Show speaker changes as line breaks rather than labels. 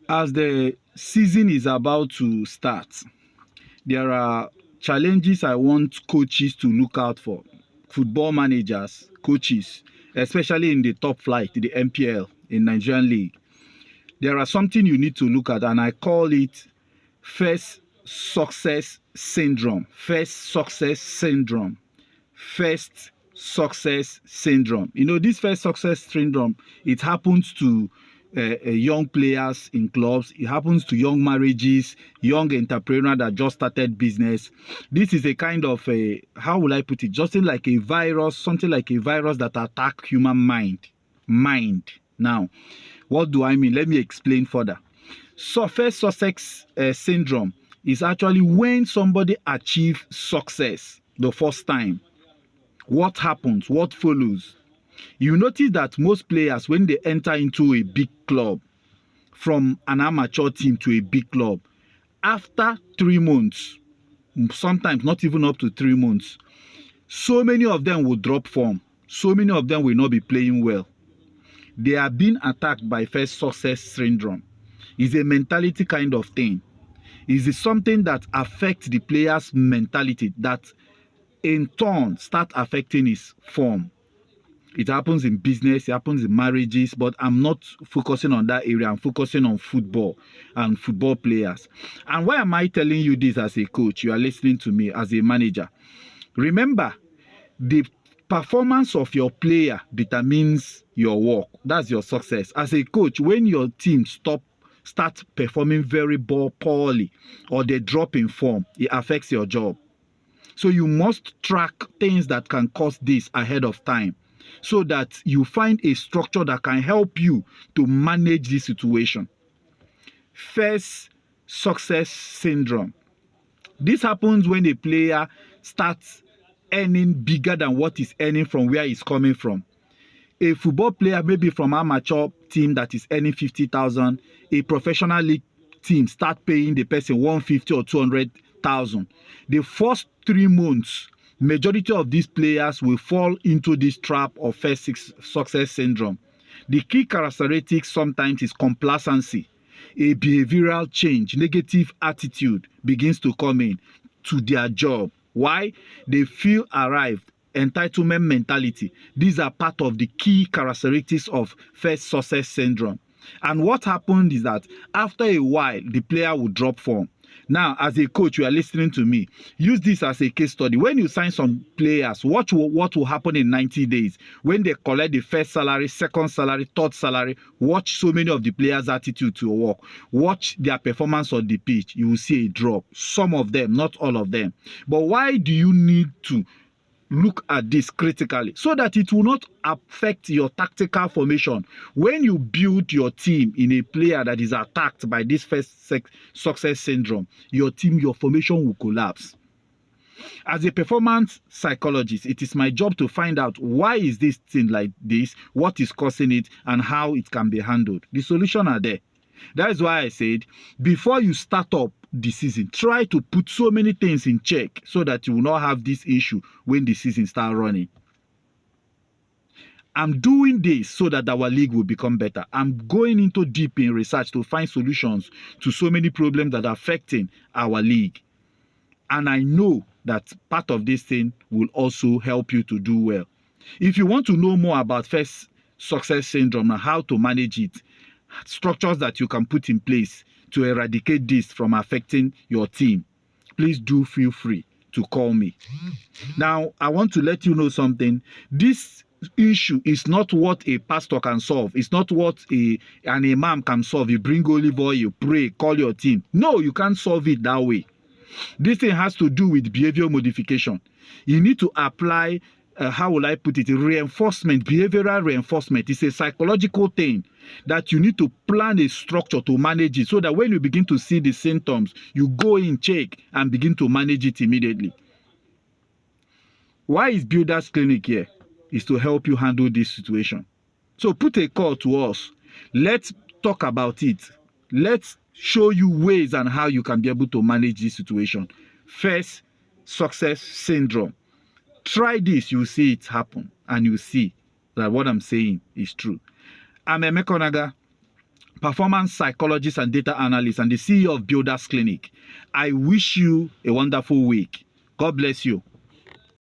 As the season is about to start, there are challenges I want coaches to look out for. Football managers, coaches, especially in the top flight, the MPL, in Nigerian League. There are something you need to look at, and I call it first success syndrome. First success syndrome. First success syndrome. You know, this first success syndrome, it happens to young players in clubs. It happens to young marriages, young entrepreneur that just started business. This is a kind of a, how will I put it? Just like a virus, something like a virus that attack human mind. Now, what do I mean? Let me explain further. So first success syndrome is actually when somebody achieves success the first time. What happens? What follows? You notice that most players, when they enter into a big club, from an amateur team to a big club, after 3 months, sometimes not even up to 3 months, so many of them will drop form. So many of them will not be playing well. They are being attacked by first success syndrome. It's a mentality kind of thing. It's something that affects the player's mentality that in turn start affecting his form. It happens in business, it happens in marriages, but I'm not focusing on that area. I'm focusing on football and football players. And why am I telling you this as a coach? You are listening to me as a manager. Remember, the performance of your player determines your work. That's your success. As a coach, when your team start performing very poorly or they drop in form, it affects your job. So you must track things that can cause this ahead of time so that you find a structure that can help you to manage this situation. First, success syndrome. This happens when a player starts earning bigger than what he's earning from where he's coming from. A football player, maybe from amateur team that is earning 50,000, a professional league team start paying the person 150 or 200,000. The first 3 months, majority of these players will fall into this trap of first success syndrome. The key characteristic sometimes is complacency. A behavioral change, negative attitude begins to come in to their job. Why? They feel arrived. Entitlement mentality. These are part of the key characteristics of first success syndrome. And what happened is that after a while, the player will drop form. Now, as a coach, you are listening to me. Use this as a case study. When you sign some players, watch what will happen in 90 days. When they collect the first salary, second salary, third salary, watch so many of the players' attitude to work. Watch their performance on the pitch. You will see a drop. Some of them, not all of them. But why do you need to look at this critically so that it will not affect your tactical formation? When you build your team in a player that is attacked by this first success syndrome, your team, your formation will collapse. As a performance psychologist, it is my job to find out why is this thing like this, what is causing it, and how it can be handled. The solutions are there. That is why I said, before you start up the season, try to put so many things in check so that you will not have this issue when the season starts running. I'm doing this so that our league will become better. I'm going into deep in research to find solutions to so many problems that are affecting our league. And I know that part of this thing will also help you to do well. If you want to know more about first success syndrome and how to manage it, structures that you can put in place to eradicate this from affecting your team, please do feel free to call me. Now, I want to let you know something. This issue is not what a pastor can solve. It's not what an imam can solve. You bring olive oil, you pray, call your team. No, you can't solve it that way. This thing has to do with behavior modification. You need to apply, how will I put it, reinforcement, behavioral reinforcement. It's a psychological thing that you need to plan a structure to manage it so that when you begin to see the symptoms, you go in, check, and begin to manage it immediately. Why is Builders Clinic here? Is to help you handle this situation. So put a call to us. Let's talk about it. Let's show you ways and how you can be able to manage this situation. First, success syndrome. Try this, you'll see it happen, and you'll see that what I'm saying is true. I'm Emeka Onaga. performance psychologist and data analyst, and the CEO of Builders Clinic. I wish you a wonderful week. God bless you.